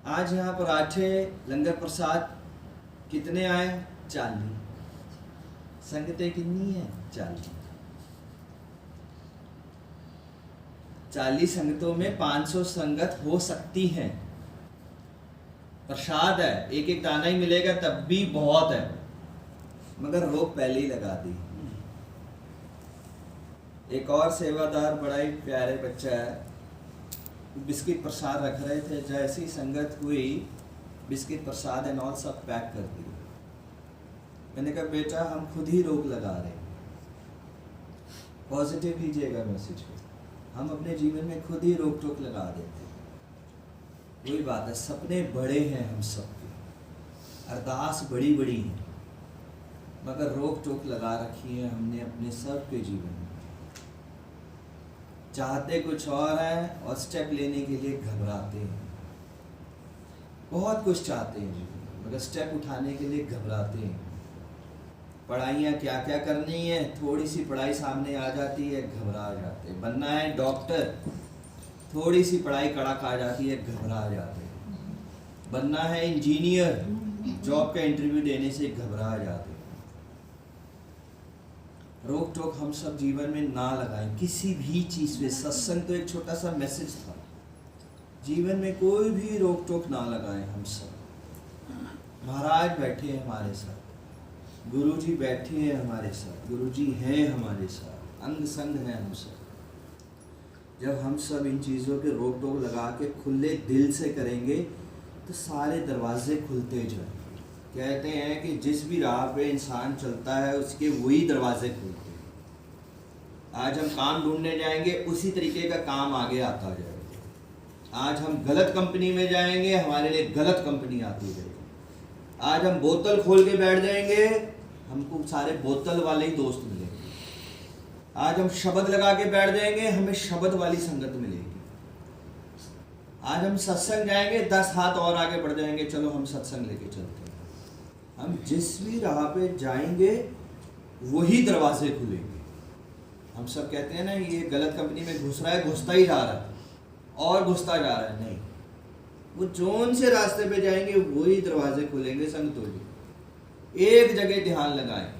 आज यहाँ पराठे लंगर प्रसाद कितने आए? 40। संगतें कितनी है? 40। 40 संगतों में 500 संगत हो सकती हैं। प्रसाद है, एक एक दाना ही मिलेगा तब भी बहुत है, मगर रोक पहले ही लगा दी। एक और सेवादार बड़ा ही प्यारे बच्चा है, बिस्किट प्रसाद रख रहे थे, जैसी संगत हुई बिस्किट प्रसाद एंड ऑल सब पैक कर दिए। मैंने कहा बेटा हम खुद ही रोक लगा रहे हैं, पॉजिटिव लीजिएगा मैसेज को। हम अपने जीवन में खुद ही रोक टोक लगा देते हैं। वही बात है, सपने बड़े हैं हम सबके, अरदास बड़ी बड़ी है, मगर रोक टोक लगा रखी है हमने अपने सब के जीवन में। चाहते कुछ और है और स्टेप लेने के लिए घबराते हैं। बहुत कुछ चाहते हैं जीवन में, मगर स्टेप उठाने के लिए घबराते हैं। पढ़ाइयाँ क्या क्या करनी है, थोड़ी सी पढ़ाई सामने आ जाती है घबरा जाते हैं। बनना है डॉक्टर, थोड़ी सी पढ़ाई कड़क आ जाती है घबरा जाते हैं। बनना है इंजीनियर, जॉब का इंटरव्यू देने से घबरा जाते हैं। रोक टोक हम सब जीवन में ना लगाएं किसी भी चीज़ पे। सत्संग तो एक छोटा सा मैसेज था, जीवन में कोई भी रोक टोक ना लगाएं हम सब। महाराज बैठे हैं हमारे साथ, गुरु जी बैठे हैं हमारे साथ, गुरु जी हैं हमारे साथ, अंग संग हैं हम सब। जब हम सब इन चीज़ों के रोक टोक लगा के खुले दिल से करेंगे तो सारे दरवाजे खुलते जाएंगे। कहते हैं कि जिस भी राह पे इंसान चलता है उसके वही दरवाजे खुलते हैं। आज हम काम ढूंढने जाएंगे, उसी तरीके का काम आगे आता जाएगा। आज हम गलत कंपनी में जाएंगे, हमारे लिए गलत कंपनी आती जाएगी। आज हम बोतल खोल के बैठ जाएंगे, हमको सारे बोतल वाले ही दोस्त मिलेंगे। आज हम शब्द लगा के बैठ जाएंगे, हमें शब्द वाली संगत मिलेगी। आज हम सत्संग जाएंगे, 10 हाथ और आगे बढ़ जाएंगे, चलो हम सत्संग लेके चलते हैं। हम जिस भी राह पे जाएंगे वही दरवाजे खुलेंगे। हम सब कहते हैं ना ये गलत कंपनी में घुस रहा है, घुसता ही जा रहा है और घुसता जा रहा है। नहीं, वो जोन से रास्ते पे जाएंगे वही दरवाजे खुलेंगे। संगतों जी एक जगह ध्यान लगाएं,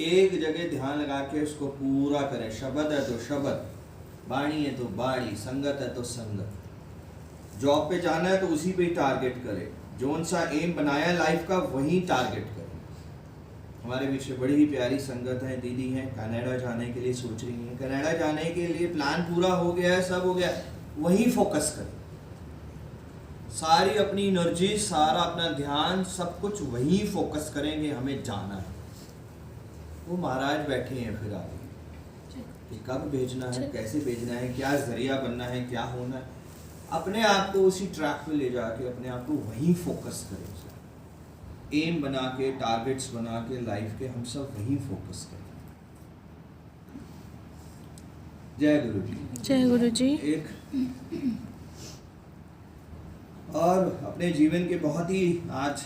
एक जगह ध्यान लगा के उसको पूरा करें। शब्द है तो शब्द, बाणी है तो बाणी, संगत है तो संगत। जॉब पे जाना है तो उसी पे ही टारगेट करें। जोन सा एम बनाया लाइफ का वही टारगेट करें। हमारे बीच में बड़ी ही प्यारी संगत है, दीदी हैं, कनाडा जाने के लिए सोच रही हैं। कनाडा जाने के लिए प्लान पूरा हो गया है, सब हो गया, वही फोकस करें। सारी अपनी एनर्जी, सारा अपना ध्यान, सब कुछ वही फोकस करेंगे, हमें जाना है। वो महाराज बैठे हैं फिर आगे कि कब भेजना है, कैसे भेजना है, क्या जरिया बनना है, क्या होना है। अपने आप को उसी ट्रैक पे ले जाके अपने आप को वहीं फोकस करें। एम बना के, टारगेट्स बना के लाइफ के हम सब वहीं फोकस करें। जय गुरु जी। जय गुरु जी। एक और अपने जीवन के बहुत ही आज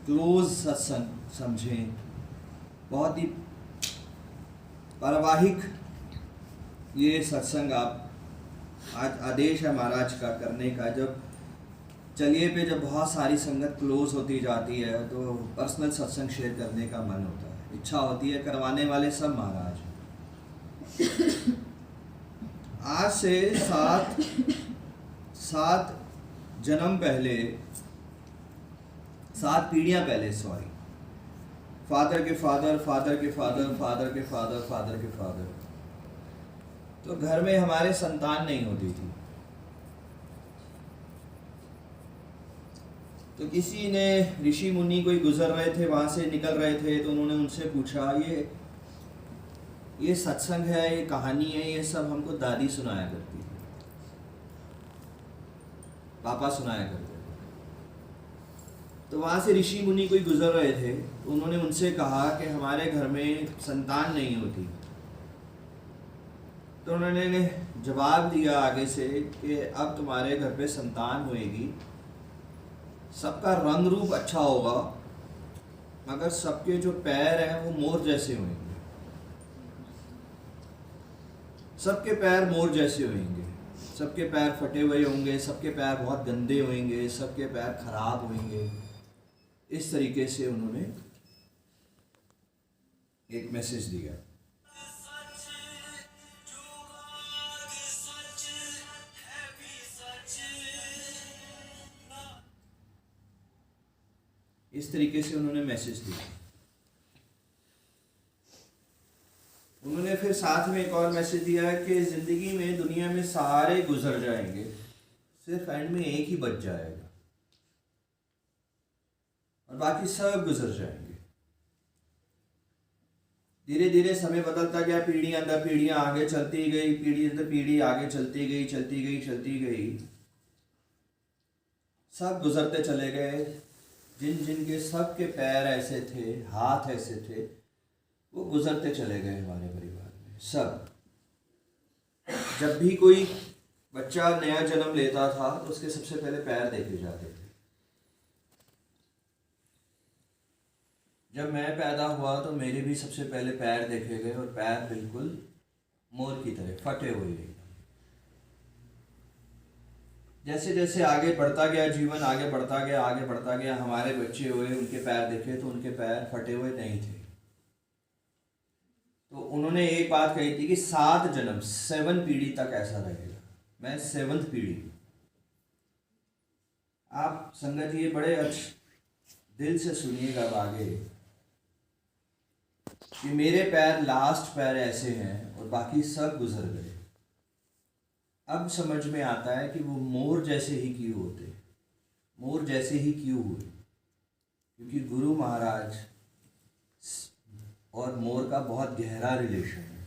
क्लोज सत्संग समझें, बहुत ही पारिवारिक ये सत्संग आप आज आदेश है महाराज का करने का। जब चलिए पे जब बहुत सारी संगत क्लोज होती जाती है तो पर्सनल सत्संग शेयर करने का मन होता है, इच्छा होती है। करवाने वाले सब महाराज हैं। आज से सात जन्म पहले, 7 पीढ़ियां पहले, सॉरी, फादर के फादर, फादर के फादर, फादर के फादर, फादर के फादर, तो घर में हमारे संतान नहीं होती थी। तो किसी ने, ऋषि मुनि कोई गुजर रहे थे, वहां से निकल रहे थे, तो उन्होंने उनसे पूछा ये सत्संग है, ये कहानी है, ये सब हमको दादी सुनाया करती थी, पापा सुनाया करते थे। तो वहां से ऋषि मुनि कोई गुजर रहे थे, तो उन्होंने उनसे कहा कि हमारे घर में संतान नहीं होती। तो उन्होंने जवाब दिया आगे से कि अब तुम्हारे घर पे संतान होएगी, सबका रंग रूप अच्छा होगा, मगर सबके जो पैर हैं वो मोर जैसे होंगे, सबके पैर मोर जैसे होंगे। सबके पैर फटे हुए होंगे, सबके पैर बहुत गंदे होंगे, सबके पैर खराब होंगे। इस तरीके से उन्होंने एक मैसेज दिया। इस तरीके से उन्होंने मैसेज दिया। उन्होंने फिर साथ में एक और मैसेज दिया कि ज़िंदगी में, दुनिया में सारे गुजर जाएंगे, सिर्फ एंड में एक ही बच जाएगा और बाकी सब गुजर जाएंगे। धीरे धीरे समय बदलता गया, पीढ़ियां अंदर पीढ़ियां आगे चलती गई, पीढ़ी अंदर पीढ़ी आगे चलती गई, चलती गई, चलती गई। सब गुजरते चले गए। जिन जिन के सब के पैर ऐसे थे, हाथ ऐसे थे, वो गुजरते चले गए हमारे परिवार में। सब, जब भी कोई बच्चा नया जन्म लेता था तो उसके सबसे पहले पैर देखे जाते थे। जब मैं पैदा हुआ तो मेरे भी सबसे पहले पैर देखे गए और पैर बिल्कुल मोर की तरह फटे हुए। जैसे जैसे आगे बढ़ता गया जीवन, आगे बढ़ता गया, आगे बढ़ता गया, हमारे बच्चे हुए, उनके पैर देखे तो उनके पैर फटे हुए नहीं थे। तो उन्होंने एक बात कही थी कि 7 जन्म, 7 पीढ़ी तक ऐसा रहेगा। मैं 7th पीढ़ी। आप संगत ये बड़े दिल से सुनिएगा अब आगे कि मेरे पैर, लास्ट पैर ऐसे हैं और बाकी सब गुजर गए। अब समझ में आता है कि वो मोर जैसे ही क्यों होते, मोर जैसे ही क्यों हुए, क्योंकि गुरु महाराज और मोर का बहुत गहरा रिलेशन है।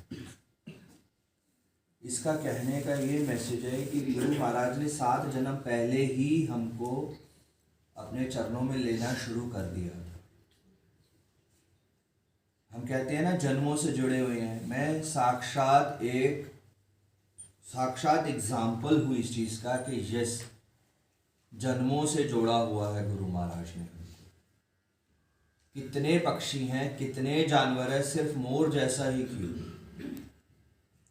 इसका कहने का ये मैसेज है कि गुरु महाराज ने 7 जन्म पहले ही हमको अपने चरणों में लेना शुरू कर दिया था। हम कहते हैं ना, जन्मों से जुड़े हुए हैं। मैं साक्षात एग्जाम्पल हुई इस चीज़ का कि यस, जन्मों से जोड़ा हुआ है गुरु महाराज ने हमको। कितने पक्षी हैं, कितने जानवर हैं, सिर्फ मोर जैसा ही क्यों।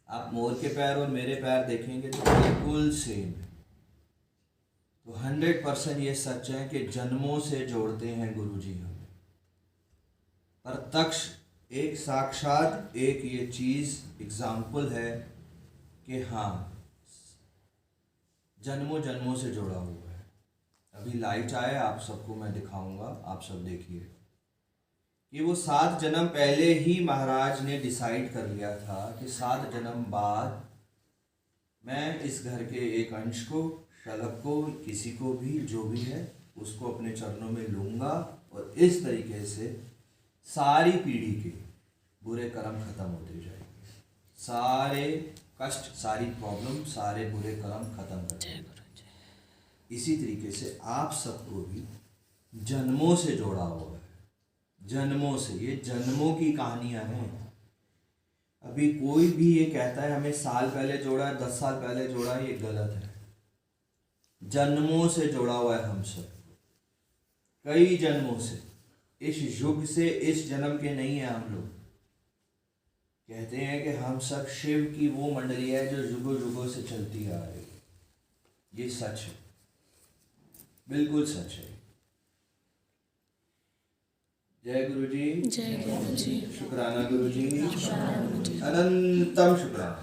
आप मोर के पैर और मेरे पैर देखेंगे तो बिल्कुल सेम है। तो 100% ये सच है कि जन्मों से जोड़ते हैं गुरु जी हमें। प्रत्यक्ष एक साक्षात एक ये चीज़ एग्जाम्पल है कि हाँ, जन्मों जन्मों से जोड़ा हुआ है। अभी लाइट आए, आप सबको मैं दिखाऊंगा, आप सब देखिए कि वो 7 जन्म पहले ही महाराज ने डिसाइड कर लिया था कि 7 जन्म बाद मैं इस घर के एक अंश को, शलभ को, किसी को भी, जो भी है, उसको अपने चरणों में लूँगा और इस तरीके से सारी पीढ़ी के बुरे कर्म खत्म होते जाएंगे। सारे कष्ट, सारी प्रॉब्लम, सारे बुरे कर्म खत्म कर देंगे। इसी तरीके से आप सबको भी जन्मों से जोड़ा हुआ है। जन्मों से, ये जन्मों की कहानियाँ हैं। अभी कोई भी ये कहता है हमें साल पहले जोड़ा है, 10 साल पहले जोड़ा है, ये गलत है। जन्मों से जोड़ा हुआ है हम सब, कई जन्मों से। इस युग से, इस जन्म के नहीं है हम लोग। कहते हैं कि हम सब शिव की वो मंडली है जो युगों युगों से चलती आ रही है। ये सच है, बिल्कुल सच है। जय गुरु जी, जय गुरु जी। शुक्राना गुरु जी, अनंतम शुक्राना।